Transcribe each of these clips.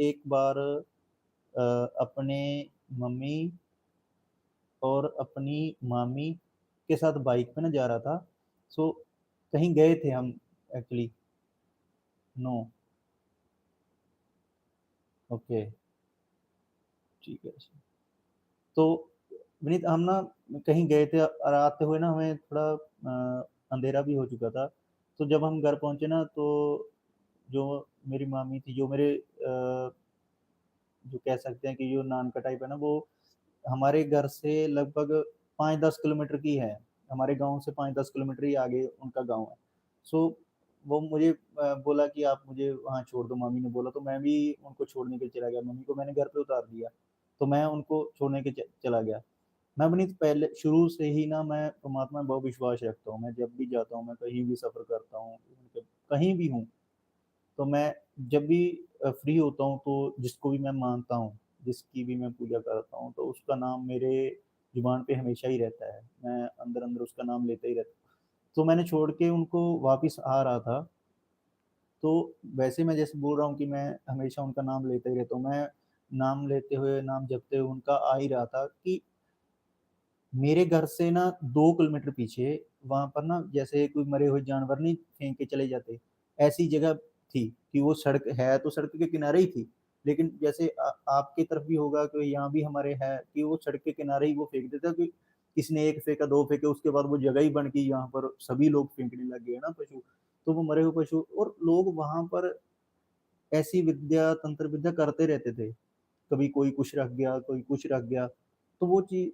एक बार अपने मम्मी और अपनी मामी के साथ बाइक पे ना जा रहा था। सो कहीं गए थे हम एक्चुअली। नो। ओके, ठीक है। तो विनीत हम ना कहीं गए थे और आते हुए ना हमें थोड़ा अंधेरा भी हो चुका था। तो जब हम घर पहुंचे ना तो जो मेरी मामी थी, जो मेरे जो कह सकते हैं कि जो नान का टाइप है ना, वो हमारे घर से लगभग 5-10 किलोमीटर की है। हमारे गांव से 5-10 किलोमीटर ही आगे उनका गांव है। सो वो मुझे बोला कि आप मुझे वहाँ छोड़ दो, मामी ने बोला। तो मैं भी उनको छोड़ने के लिए चला गया। मम्मी को मैंने घर पे उतार दिया, तो मैं उनको छोड़ने के चला गया। मैं अपनी पहले शुरू से ही ना मैं परमात्मा में बहुत विश्वास रखता हूँ। मैं जब भी जाता हूँ, मैं कहीं भी सफ़र करता हूँ, कहीं भी हूँ, तो मैं जब भी फ्री होता हूँ तो जिसको भी मैं मानता हूँ, जिसकी भी मैं पूजा करता हूँ, तो उसका नाम मेरे ज़ुबान पे हमेशा ही रहता है। मैं अंदर-अंदर उसका नाम लेता ही रहता हूँ। तो मैंने छोड़ के उनको वापस आ रहा था, तो वैसे मैं जैसे बोल रहा हूँ कि मैं हमेशा उनका नाम लेता ही रहता हूँ। मैं नाम लेते हुए, नाम जपते हुए उनका आ ही रहा था कि मेरे घर से ना 2 किलोमीटर पीछे वहाँ पर ना जैसे कोई मरे हुए जानवर नहीं फेंक के चले जाते, ऐसी जगह थी कि वो सड़क है तो सड़क के किनारे ही थी। लेकिन जैसे आपकी तरफ भी होगा कि यहाँ भी हमारे है कि वो सड़क के किनारे ही वो फेंक देता है कि किसी ने 1 फेंका, 2 फेंके, उसके बाद वो जगह ही बन गई यहाँ पर सभी लोग फेंकने लग गए ना पशु। तो वो मरे हुए पशु और लोग वहाँ पर ऐसी विद्या, तंत्र विद्या करते रहते थे। कभी कोई कुछ रख गया, कोई कुछ रख गया। तो वो चीज़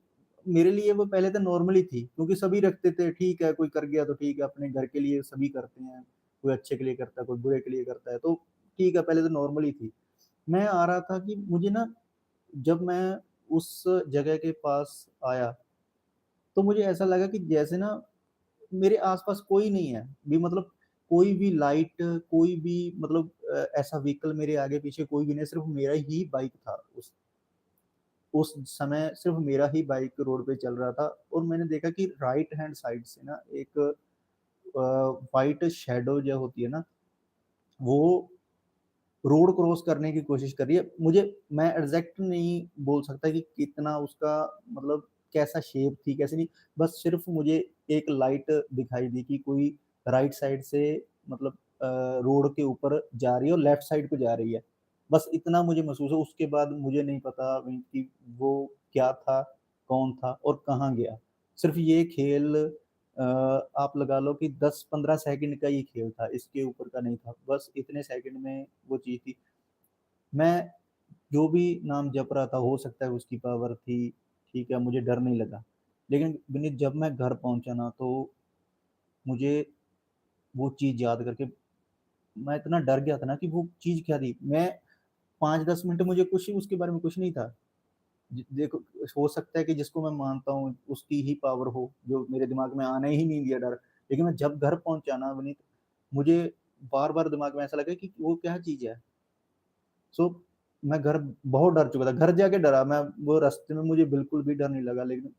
मेरे लिए वो पहले तो नॉर्मल ही थी, क्योंकि सभी रखते थे, ठीक है, कोई कर गया तो ठीक है, अपने घर के लिए सभी करते हैं। कोई अच्छे के लिए करता है, कोई बुरे के लिए करता है, तो ठीक है, पहले तो नॉर्मल ही थी। मैं आ रहा था कि मुझे ना जब मैं उस जगह के पास आया, तो मुझे ऐसा लगा कि जैसे ना मेरे आस-पास कोई नहीं है। भी मतलब कोई भी लाइट, कोई भी मतलब ऐसा व्हीकल मेरे आगे-पीछे कोई भी नहीं, सिर्फ़ मेरा ही बाइक था। उस समय सिर्फ़ मेरा ही बाइक रोड पे चल रहा था और मैंने देखा कि राइट हैंड साइड से ना एक व्हाइट शैडो जो होती है ना, वो रोड क्रॉस करने की कोशिश कर रही है। मैं एग्ज़ैक्ट नहीं बोल सकता कि कितना उसका मतलब कैसा शेप थी, कैसे नहीं, बस सिर्फ़ मुझे एक लाइट दिखाई दी कि कोई राइट साइड से मतलब रोड के ऊपर जा रही है और लेफ्ट साइड को जा रही है। बस इतना मुझे महसूस हुआ, उसके बाद मुझे नहीं पता कि वो क्या था, कौन था और कहाँ गया। सिर्फ़ ये खेल आप लगा लो कि 10-15 सेकंड का ये खेल था, इसके ऊपर का नहीं था। बस इतने सेकंड में वो चीज़ थी। मैं जो भी नाम जप रहा था, हो सकता है उसकी पावर थी, ठीक है, मुझे डर नहीं लगा। लेकिन विनीत जब मैं घर पहुँचा ना, तो मुझे वो चीज़ याद करके मैं इतना डर गया था ना कि वो चीज़ क्या थी। मैं 5-10 मिनट मुझे कुछ उसके बारे में कुछ नहीं था। देखो, हो सकता है कि जिसको मैं मानता हूँ उसकी ही पावर हो, जो मेरे दिमाग में आने ही नहीं दिया डर। लेकिन मैं जब घर पहुँचा ना विनीत, मुझे बार-बार दिमाग में ऐसा लगा कि वो क्या चीज़ है। मैं घर बहुत डर चुका था। घर जाके डरा मैं, वो रास्ते में मुझे बिल्कुल भी डर नहीं लगा। लेकिन